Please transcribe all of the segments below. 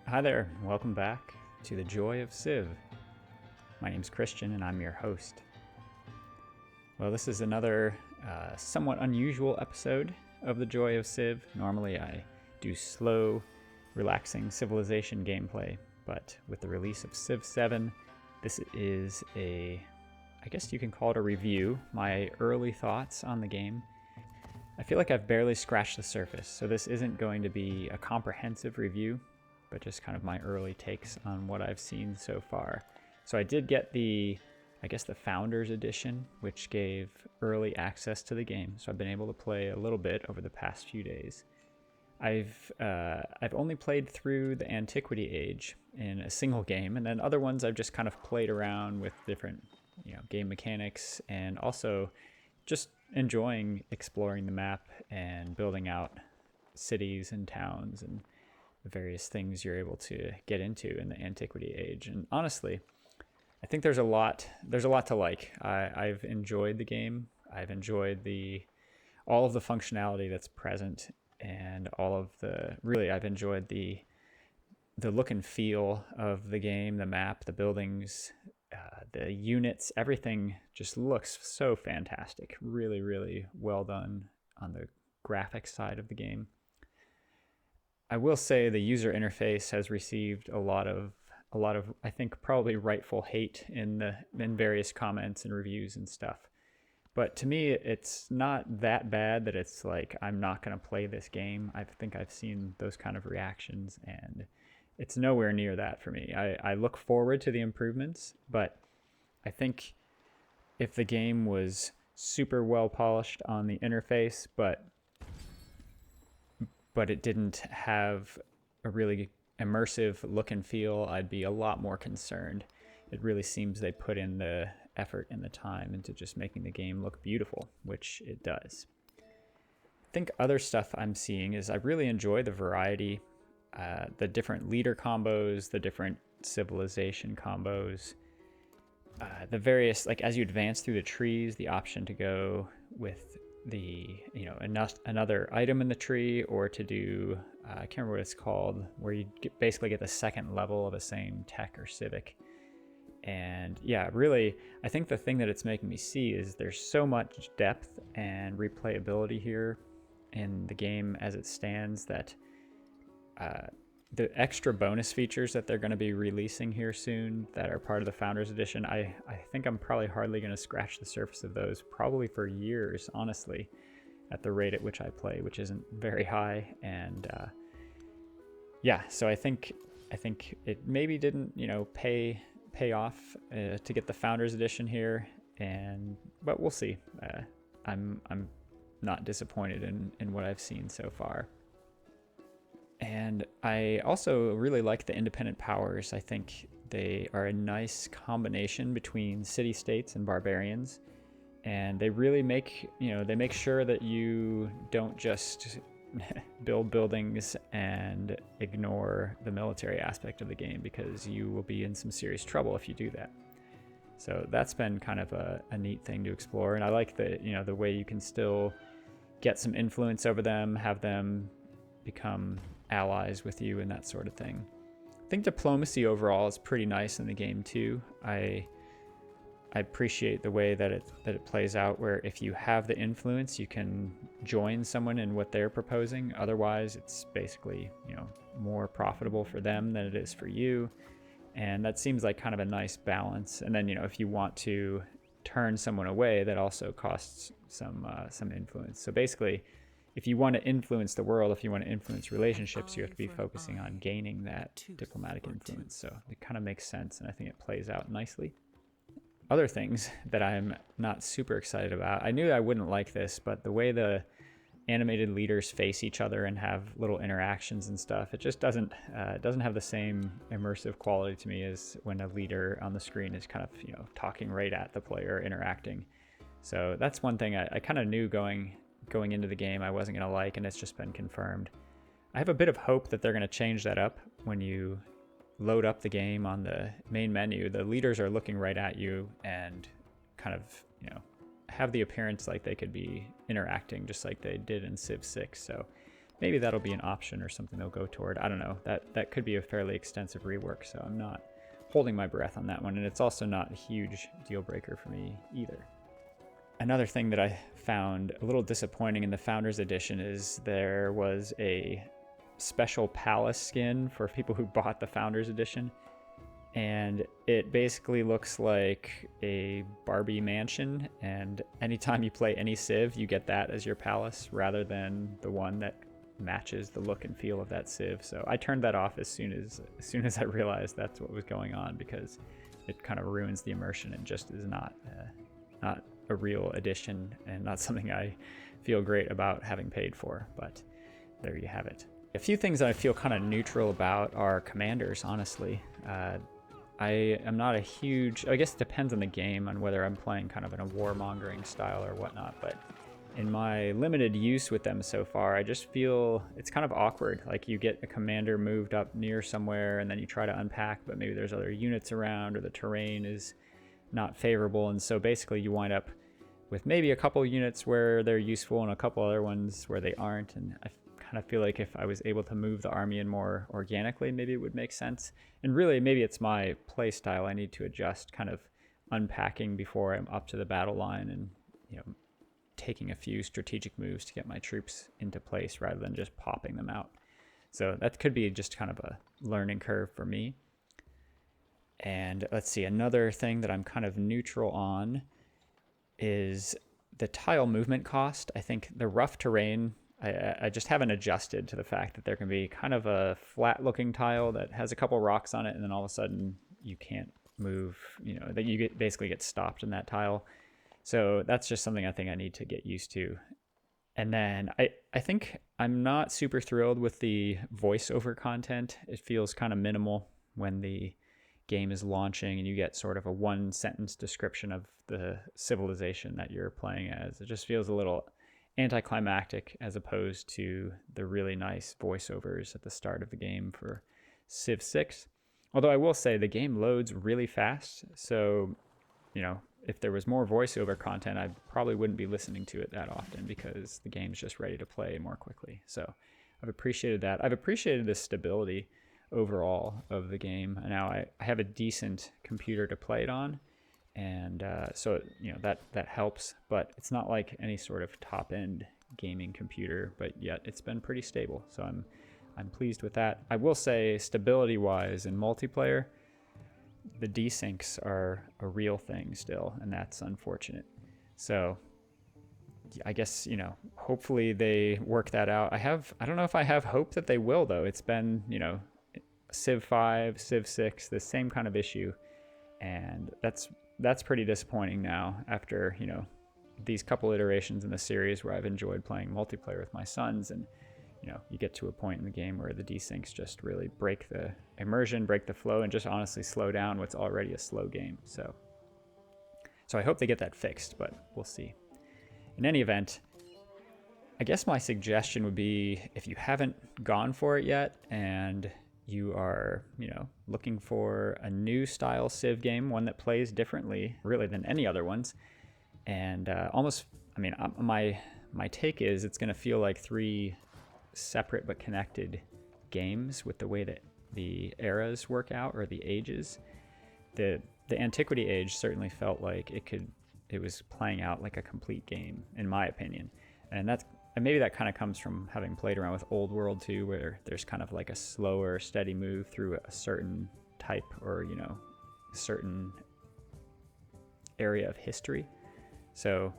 Hi there, welcome back to the Joy of Civ. My name's Christian and I'm your host. Well, this is another somewhat unusual episode of the Joy of Civ. Normally I do slow, relaxing civilization gameplay, but with the release of Civ VII, this is I guess you can call it a review, my early thoughts on the game. I feel like I've barely scratched the surface, so this isn't going to be a comprehensive review, but just kind of my early takes on what I've seen so far. So I did get the Founders Edition, which gave early access to the game. So I've been able to play a little bit over the past few days. I've only played through the Antiquity Age in a single game, and then other ones I've just kind of played around with different, game mechanics, and also just enjoying exploring the map and building out cities and towns and the various things you're able to get into in the Antiquity Age. And honestly, I think there's a lot to like. I've enjoyed the game. I've enjoyed all of the functionality that's present, and I've enjoyed the look and feel of the game, the map, the buildings, the units. Everything just looks so fantastic. Really, really well done on the graphics side of the game. I will say the user interface has received a lot of I think probably rightful hate in various comments and reviews and stuff. But to me, it's not that bad that it's like I'm not going to play this game. I think I've seen those kind of reactions, and it's nowhere near that for me. I look forward to the improvements, but I think if the game was super well polished on the interface, but it didn't have a really immersive look and feel, I'd be a lot more concerned. It really seems they put in the effort and the time into just making the game look beautiful, which it does. I think other stuff I'm seeing is I really enjoy the variety, the different leader combos, the different civilization combos, the various, like as you advance through the trees, the option to go with another item in the tree, or to do I can't remember what it's called, where you basically get the second level of a same tech or civic. And yeah, really, I think the thing that it's making me see is there's so much depth and replayability here in the game as it stands, that the extra bonus features that they're going to be releasing here soon that are part of the Founders Edition, I think I'm probably hardly going to scratch the surface of those, probably for years, honestly, at the rate at which I play, which isn't very high. And so I think it maybe didn't pay off to get the Founders Edition here, but we'll see. I'm not disappointed in what I've seen so far. And I also really like the independent powers. I think they are a nice combination between city-states and barbarians, and they really make sure that you don't just build buildings and ignore the military aspect of the game, because you will be in some serious trouble if you do that. So that's been kind of a neat thing to explore, and I like the way you can still get some influence over them, have them become allies with you and that sort of thing. I think diplomacy overall is pretty nice in the game too. I appreciate the way that it plays out, where if you have the influence, you can join someone in what they're proposing. Otherwise, it's basically more profitable for them than it is for you, and that seems like kind of a nice balance. And then if you want to turn someone away, that also costs some influence. So basically, if you want to influence the world, if you want to influence relationships, you have to be focusing on gaining that diplomatic influence. So it kind of makes sense, and I think it plays out nicely. Other things that I'm not super excited about, I knew I wouldn't like this, but the way the animated leaders face each other and have little interactions and stuff, it just doesn't have the same immersive quality to me as when a leader on the screen is kind of talking right at the player, interacting. So that's one thing I kind of knew going into the game I wasn't going to like, and it's just been confirmed. I have a bit of hope that they're going to change that up. When you load up the game on the main menu, the leaders are looking right at you and kind of have the appearance like they could be interacting just like they did in Civ 6. So maybe that'll be an option or something they'll go toward. I don't know. That could be a fairly extensive rework, so I'm not holding my breath on that one, and it's also not a huge deal breaker for me either. Another thing that I found a little disappointing in the Founders Edition is there was a special palace skin for people who bought the Founders Edition, and it basically looks like a Barbie mansion, and anytime you play any Civ, you get that as your palace rather than the one that matches the look and feel of that Civ. So I turned that off as soon as I realized that's what was going on, because it kind of ruins the immersion and just is not a real edition and not something I feel great about having paid for. But there you have it. A few things that I feel kind of neutral about are commanders, honestly. I am not a huge, I guess it depends on the game, on whether I'm playing kind of in a warmongering style or whatnot, but in my limited use with them so far, I just feel it's kind of awkward. Like, you get a commander moved up near somewhere and then you try to unpack, but maybe there's other units around or the terrain is not favorable, and so basically you wind up with maybe a couple units where they're useful and a couple other ones where they aren't. And I kind of feel like if I was able to move the army in more organically, maybe it would make sense. And really, maybe it's my play style I need to adjust, kind of unpacking before I'm up to the battle line and, you know, taking a few strategic moves to get my troops into place rather than just popping them out. So that could be just kind of a learning curve for me. And let's see, another thing that I'm kind of neutral on is the tile movement cost. I think the rough terrain, I just haven't adjusted to the fact that there can be kind of a flat looking tile that has a couple rocks on it, and then all of a sudden you can't move, you know, that you basically get stopped in that tile. So that's just something I think I need to get used to. And then I think I'm not super thrilled with the voiceover content. It feels kind of minimal when the game is launching and you get sort of a one sentence description of the civilization that you're playing as. It just feels a little anticlimactic as opposed to the really nice voiceovers at the start of the game for Civ 6. Although I will say the game loads really fast, so, you know, if there was more voiceover content, I probably wouldn't be listening to it that often because the game's just ready to play more quickly. So I've appreciated that. I've appreciated the stability overall of the game. Now I have a decent computer to play it on, and so, you know, that helps, but it's not like any sort of top-end gaming computer, but yet it's been pretty stable. So I'm pleased with that. I will say, stability-wise in multiplayer, the desyncs are a real thing still, and that's unfortunate. So I guess, you know, hopefully they work that out. I don't know if I have hope that they will, though. It's been, you know, Civ 5, Civ 6, the same kind of issue, and that's pretty disappointing now after, you know, these couple iterations in the series where I've enjoyed playing multiplayer with my sons, and, you know, you get to a point in the game where the desyncs just really break the immersion, break the flow, and just honestly slow down what's already a slow game. So I hope they get that fixed, but we'll see. In any event, I guess my suggestion would be, if you haven't gone for it yet and you are, you know, looking for a new style Civ game, one that plays differently really than any other ones, and almost, I mean, my take is it's going to feel like three separate but connected games with the way that the eras work out, or the ages. The Antiquity age certainly felt like it was playing out like a complete game, in my opinion, and maybe that kind of comes from having played around with Old World too, where there's kind of like a slower, steady move through a certain type, or, you know, a certain area of history. So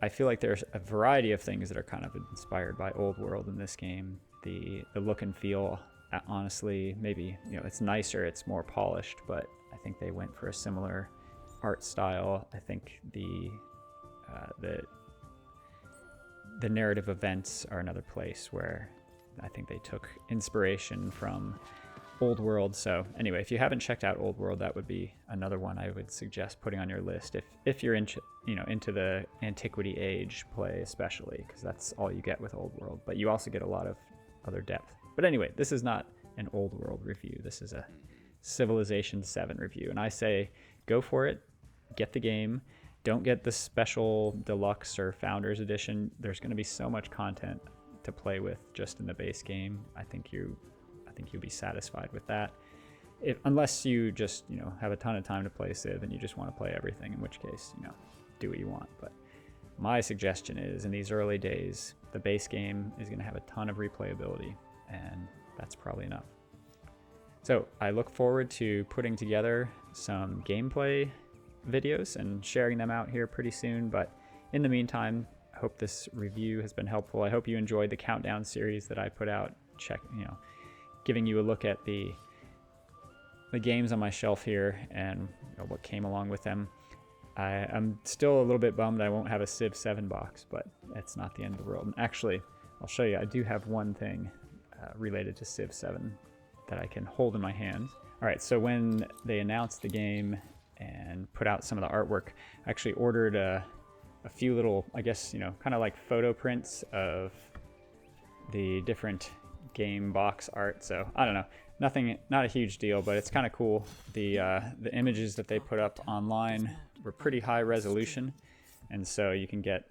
I feel like there's a variety of things that are kind of inspired by Old World in this game. The look and feel, honestly, maybe, you know, it's nicer, it's more polished, but I think they went for a similar art style. I think the narrative events are another place where I think they took inspiration from Old World. So anyway, if you haven't checked out Old World, that would be another one I would suggest putting on your list if you're into the Antiquity age play, especially, because that's all you get with Old World, but you also get a lot of other depth. But anyway, this is not an Old World review. This is a Civilization VII review, and I say go for it, get the game. Don't get the special deluxe or Founders Edition. There's going to be so much content to play with just in the base game, I think you'll be satisfied with that. Unless you just, have a ton of time to play Civ and you just want to play everything, in which case, do what you want. But my suggestion is, in these early days, the base game is going to have a ton of replayability, and that's probably enough. So I look forward to putting together some gameplay videos and sharing them out here pretty soon. But in the meantime, I hope this review has been helpful. I hope you enjoyed the countdown series that I put out, giving you a look at the games on my shelf here and what came along with them. I'm still a little bit bummed I won't have a Civ 7 box, but it's not the end of the world. And actually, I'll show you, I do have one thing related to Civ 7 that I can hold in my hands. All right, so when they announced the game and put out some of the artwork, I actually ordered a few little, I guess, kind of like photo prints of the different game box art. So I don't know, not a huge deal, but it's kind of cool. The images that they put up online were pretty high resolution, and so you can get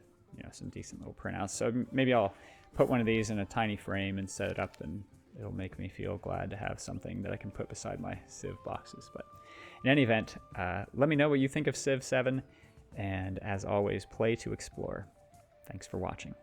some decent little printouts. So maybe I'll put one of these in a tiny frame and set it up, and it'll make me feel glad to have something that I can put beside my Civ boxes. But in any event, let me know what you think of Civ 7, and as always, play to explore. Thanks for watching.